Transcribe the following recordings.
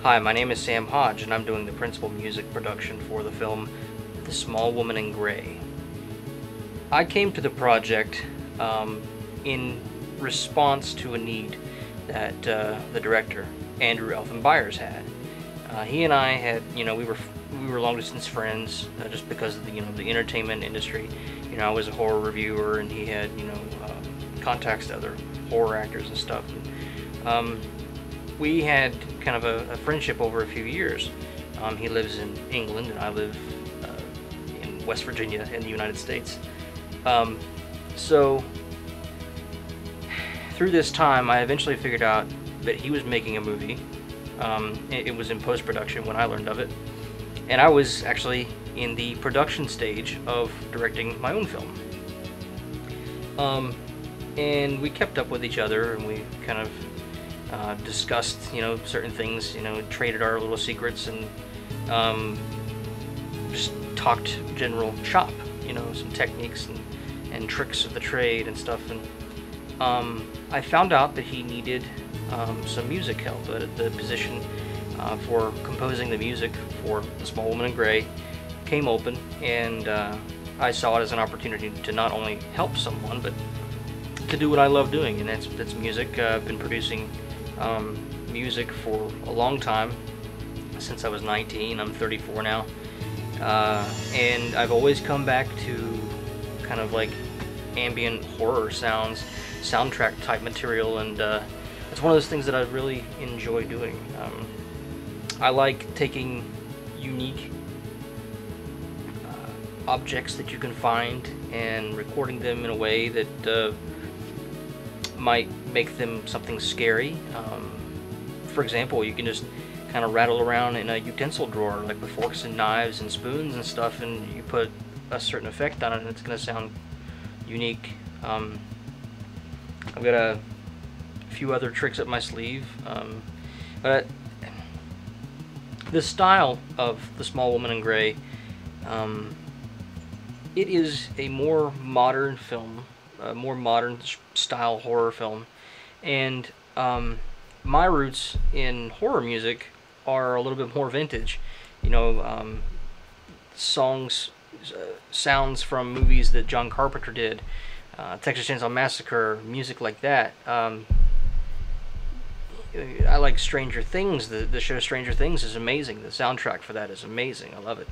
Hi, my name is Sam Hodge, and I'm doing the principal music production for the film The Small Woman in Grey. I came to the project in response to a need that the director, Andrew Elfin Byers, had. He and I had, we were long distance friends just because of the entertainment industry. I was a horror reviewer, and he had, contacts to other horror actors and stuff. And, we had kind of a friendship over a few years. He lives in England, and I live in West Virginia in the United States. So through this time, I eventually figured out that he was making a movie. It was in post-production when I learned of it, and I was actually in the production stage of directing my own film. And we kept up with each other, and we kind of discussed, certain things, traded our little secrets, and just talked general shop, some techniques and tricks of the trade and stuff. And I found out that he needed some music help. The position for composing the music for The Small Woman in Grey came open, and I saw it as an opportunity to not only help someone, but to do what I love doing, and that's music. I've been producing music for a long time, since I was 19. I'm 34 now, and I've always come back to kind of like ambient horror sounds, soundtrack type material, and it's one of those things that I really enjoy doing. I like taking unique objects that you can find and recording them in a way that might make them something scary. For example, you can just kind of rattle around in a utensil drawer, like with forks and knives and spoons and stuff, and you put a certain effect on it, and it's going to sound unique. I've got a few other tricks up my sleeve, but the style of The Small Woman in Grey, it is a more modern film, a more modern style horror film, and my roots in horror music are a little bit more vintage. Songs, sounds from movies that John Carpenter did, Texas Chainsaw Massacre, music like that. I like Stranger Things. The show Stranger Things is amazing. The soundtrack for that is amazing. I love it.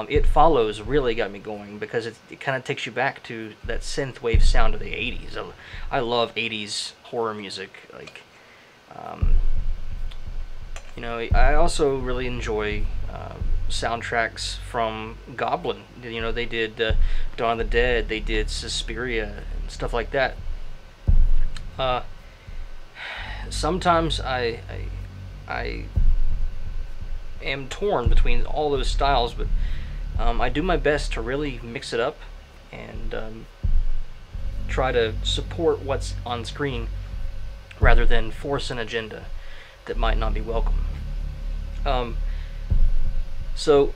It Follows really got me going because it kind of takes you back to that synthwave sound of the 80s. I love 80s horror music. Like, I also really enjoy soundtracks from Goblin. They did Dawn of the Dead. They did Suspiria and stuff like that. Sometimes I am torn between all those styles, but I do my best to really mix it up and try to support what's on screen rather than force an agenda that might not be welcome. So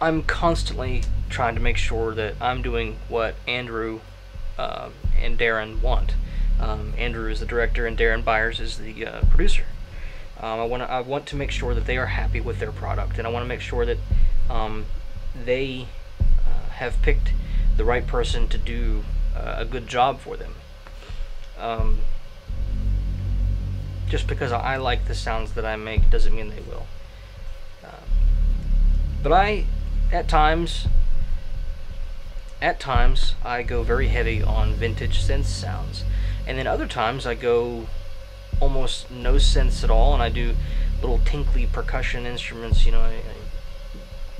I'm constantly trying to make sure that I'm doing what Andrew and Darren want. Andrew is the director, and Darren Byers is the producer. I want to make sure that they are happy with their product, and I want to make sure that they have picked the right person to do a good job for them. Just because I like the sounds that I make doesn't mean they will. But at times, I go very heavy on vintage synth sounds, and then other times I go almost no synths at all, and I do little tinkly percussion instruments. I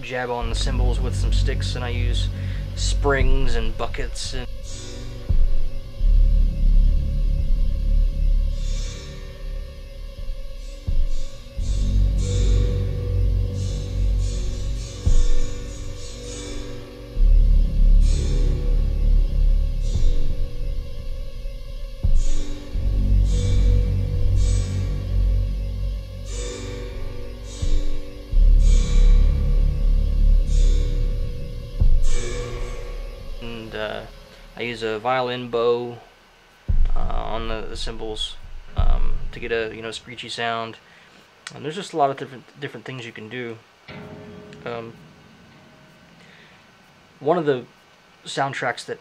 jab on the cymbals with some sticks, and I use springs and buckets and I use a violin bow on the cymbals to get a screechy sound. And there's just a lot of different things you can do. Um, One of the soundtracks that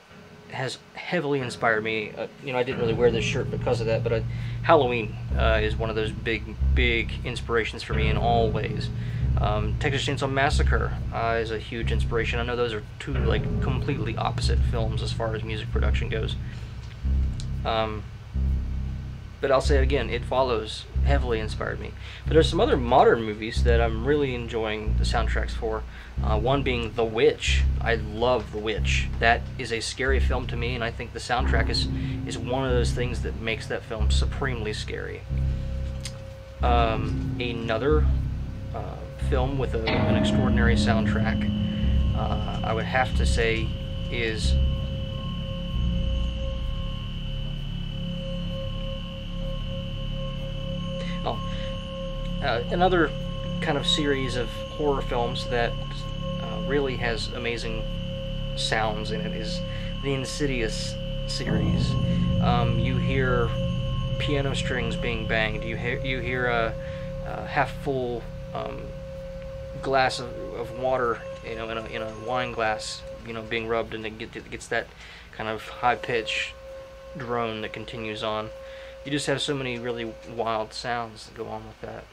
has heavily inspired me, I didn't really wear this shirt because of that, but Halloween is one of those big inspirations for me in all ways. Texas Chainsaw Massacre is a huge inspiration. I know those are two like completely opposite films as far as music production goes. But I'll say it again, It Follows heavily inspired me. But there's some other modern movies that I'm really enjoying the soundtracks for. One being The Witch. I love The Witch. That is a scary film to me, and I think the soundtrack is one of those things that makes that film supremely scary. Another film with an extraordinary soundtrack, I would have to say, is another kind of series of horror films that really has amazing sounds in it is the Insidious series. You hear piano strings being banged. You hear a half full glass of water, in a wine glass, being rubbed, and it gets that kind of high pitch drone that continues on. You just have so many really wild sounds that go on with that.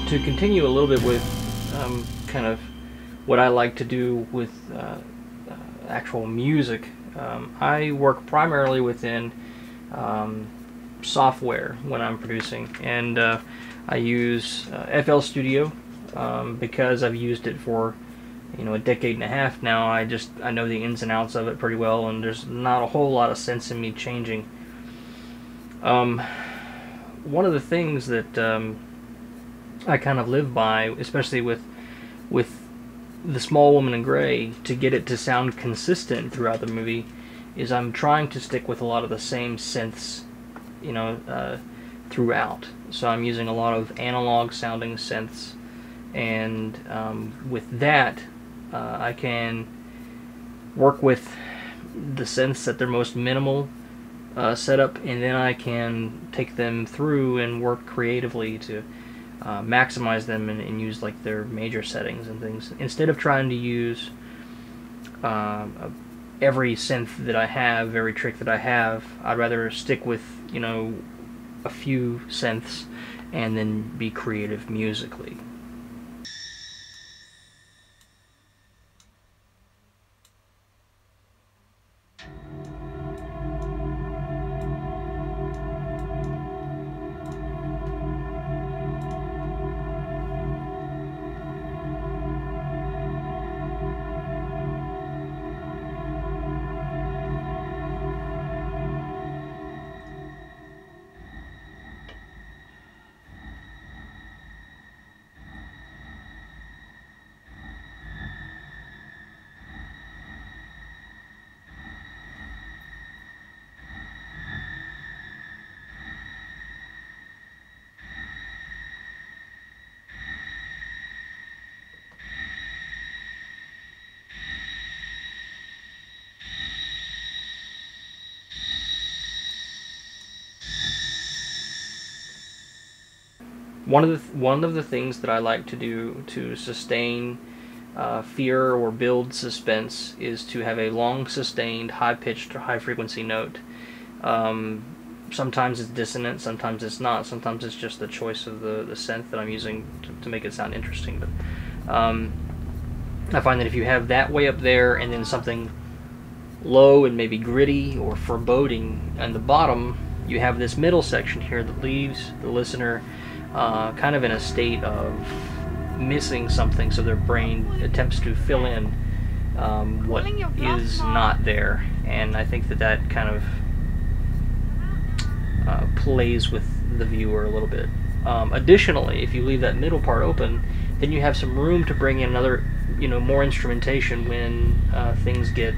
To continue a little bit with kind of what I like to do with actual music, I work primarily within software when I'm producing, and I use FL Studio because I've used it for a decade and a half now. I know the ins and outs of it pretty well, and there's not a whole lot of sense in me changing. One of the things that I kind of live by, especially with The Small Woman in Gray, to get it to sound consistent throughout the movie, is I'm trying to stick with a lot of the same synths, throughout. So I'm using a lot of analog sounding synths, and with that, I can work with the synths at their most minimal setup, and then I can take them through and work creatively to maximize them and use like their major settings and things. Instead of trying to use every synth that I have, every trick that I have, I'd rather stick with a few synths and then be creative musically. One of the things that I like to do to sustain fear or build suspense is to have a long sustained, high-pitched or high-frequency note. Sometimes it's dissonant, sometimes it's not, sometimes it's just the choice of the synth that I'm using to make it sound interesting. But I find that if you have that way up there and then something low and maybe gritty or foreboding on the bottom, you have this middle section here that leaves the listener kind of in a state of missing something, so their brain attempts to fill in what is not there. And I think that kind of plays with the viewer a little bit. Additionally, if you leave that middle part open, then you have some room to bring in another, more instrumentation when things get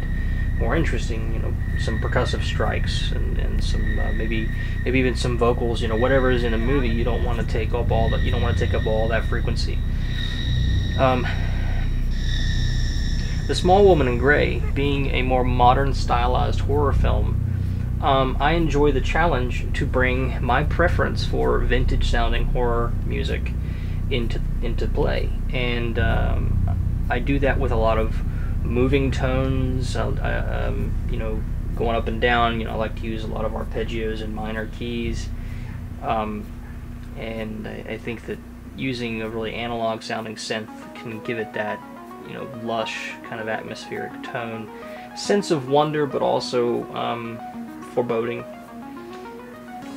more interesting. Some percussive strikes and some maybe even some vocals. Whatever is in a movie, you don't want to take up all that. You don't want to take up all that frequency. The Small Woman in Grey, being a more modern stylized horror film, I enjoy the challenge to bring my preference for vintage sounding horror music into play, and I do that with a lot of moving tones, going up and down. I like to use a lot of arpeggios and minor keys, and I think that using a really analog sounding synth can give it that lush kind of atmospheric tone, sense of wonder, but also foreboding.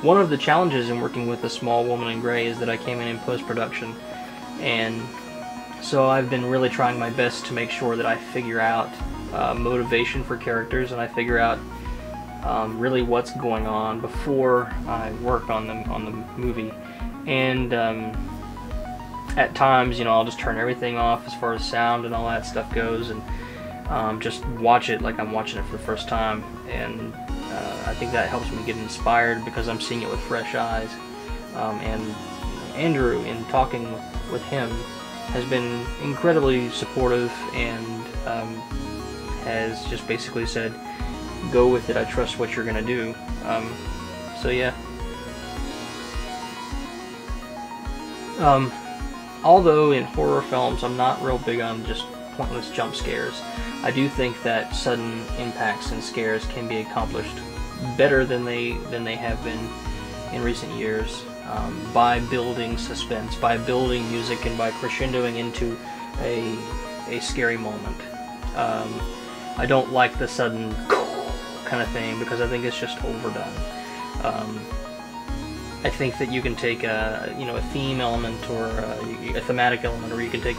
One of the challenges in working with The Small Woman in Grey is that I came in post-production, and so I've been really trying my best to make sure that I figure out motivation for characters, and I figure out really what's going on before I work on the movie. And at times, I'll just turn everything off as far as sound and all that stuff goes, and just watch it like I'm watching it for the first time. And I think that helps me get inspired because I'm seeing it with fresh eyes. And Andrew, in talking with him, has been incredibly supportive and has just basically said, go with it, I trust what you're going to do. So yeah. Although in horror films I'm not real big on just pointless jump scares, I do think that sudden impacts and scares can be accomplished better than they have been in recent years, by building suspense, by building music, and by crescendoing into a scary moment. I don't like the sudden kind of thing because I think it's just overdone. I think that you can take a theme element or a thematic element, or you can take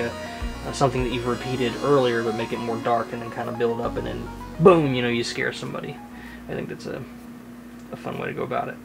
something that you've repeated earlier but make it more dark and then kind of build up, and then boom, you scare somebody. I think that's a fun way to go about it.